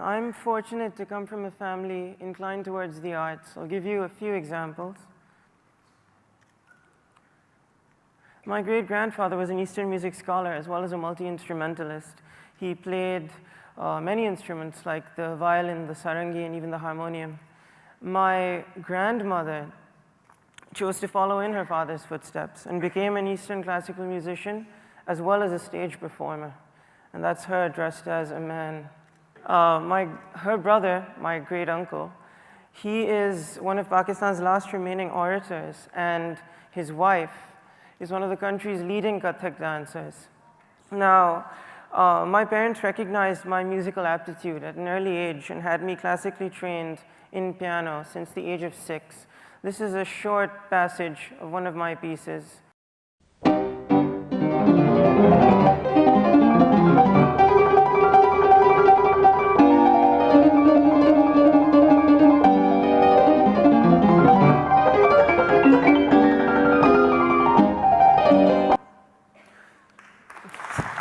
I'm fortunate to come from a family inclined towards the arts. I'll give you a few examples. My great-grandfather was an Eastern music scholar as well as a multi-instrumentalist. He played many instruments like the violin, the sarangi, and even the harmonium. My grandmother chose to follow in her father's footsteps and became an Eastern classical musician as well as a stage performer. And that's her dressed as a man. Her brother, my great-uncle, he is one of Pakistan's last remaining orators, and his wife is one of the country's leading Kathak dancers. Now, my parents recognized my musical aptitude at an early age and had me classically trained in piano since the age of 6. This is a short passage of one of my pieces.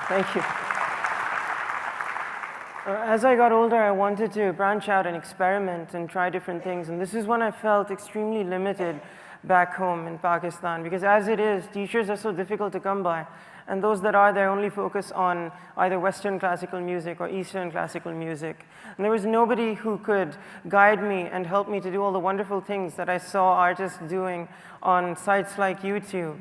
Thank you. As I got older, I wanted to branch out and experiment and try different things. And this is when I felt extremely limited back home in Pakistan, because as it is, teachers are so difficult to come by. And those that are there only focus on either Western classical music or Eastern classical music. And there was nobody who could guide me and help me to do all the wonderful things that I saw artists doing on sites like YouTube.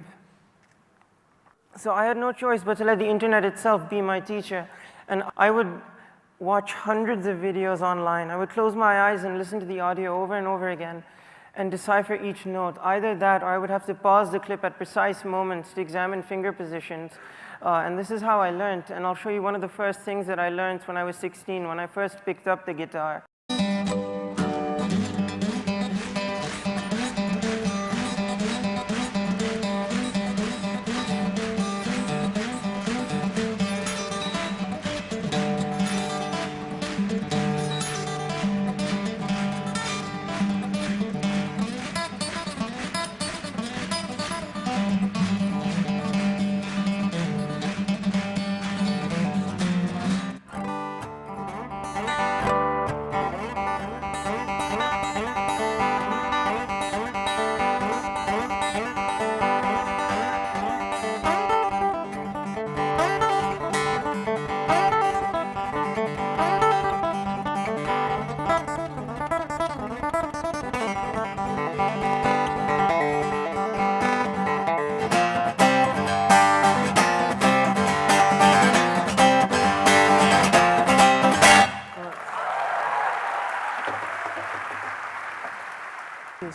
So I had no choice but to let the internet itself be my teacher. And I would watch hundreds of videos online. I would close my eyes and listen to the audio over and over again and decipher each note. Either that, or I would have to pause the clip at precise moments to examine finger positions. And this is how I learned. And I'll show you one of the first things that I learned when I was 16, when I first picked up the guitar.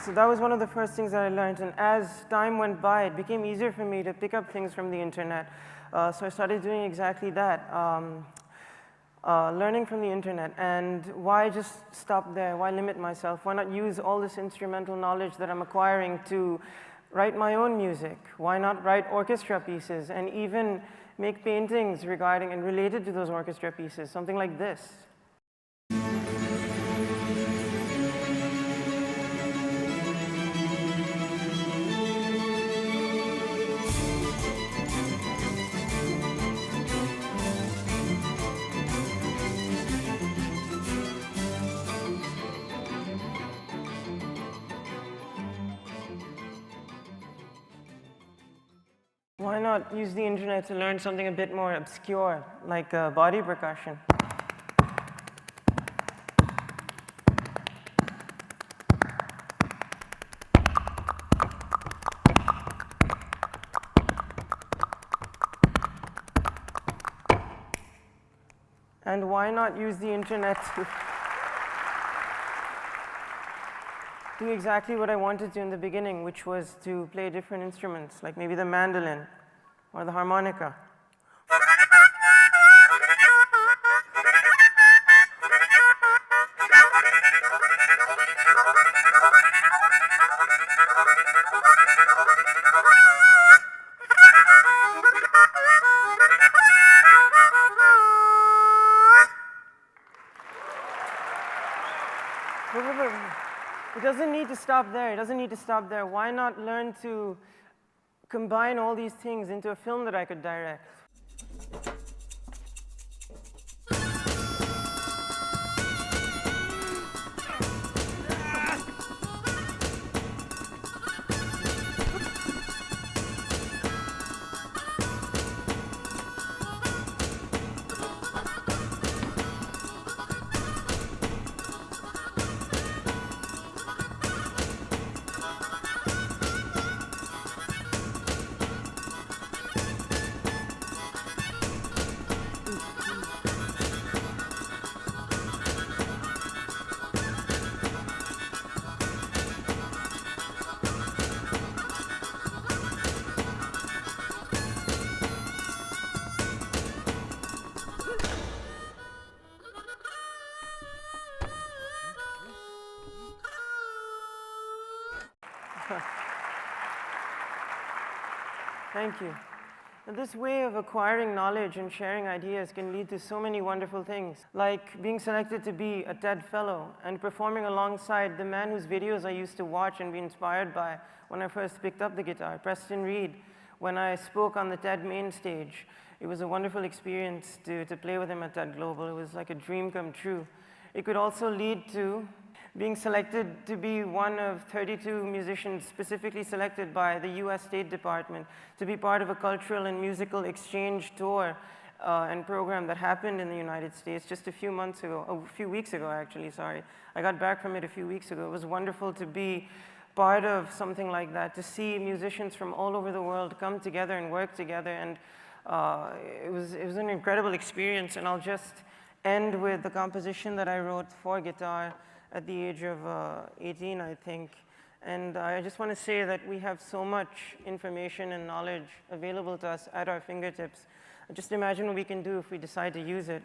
So that was one of the first things that I learned, and as time went by, it became easier for me to pick up things from the internet. So I started doing exactly that, learning from the internet. And why just stop there? Why limit myself? Why not use all this instrumental knowledge that I'm acquiring to write my own music? Why not write orchestra pieces and even make paintings regarding and related to those orchestra pieces, something like this? Why not use the internet to learn something a bit more obscure, like body percussion? And why not use the internet to do exactly what I wanted to in the beginning, which was to play different instruments, like maybe the mandolin or the harmonica. It doesn't need to stop there. It doesn't need to stop there. Why not learn to combine all these things into a film that I could direct? Thank you. And this way of acquiring knowledge and sharing ideas can lead to so many wonderful things, like being selected to be a TED Fellow and performing alongside the man whose videos I used to watch and be inspired by when I first picked up the guitar, Preston Reed, when I spoke on the TED main stage. It was a wonderful experience to play with him at TED Global. It was like a dream come true. It could also lead to being selected to be one of 32 musicians specifically selected by the US State Department to be part of a cultural and musical exchange tour and program that happened in the United States just a few weeks ago actually, sorry. I got back from it a few weeks ago. It was wonderful to be part of something like that, to see musicians from all over the world come together and work together, and it was an incredible experience. And I'll just end with the composition that I wrote for guitar at the age of 18, I think. And I just want to say that we have so much information and knowledge available to us at our fingertips. Just imagine what we can do if we decide to use it.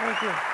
Thank you.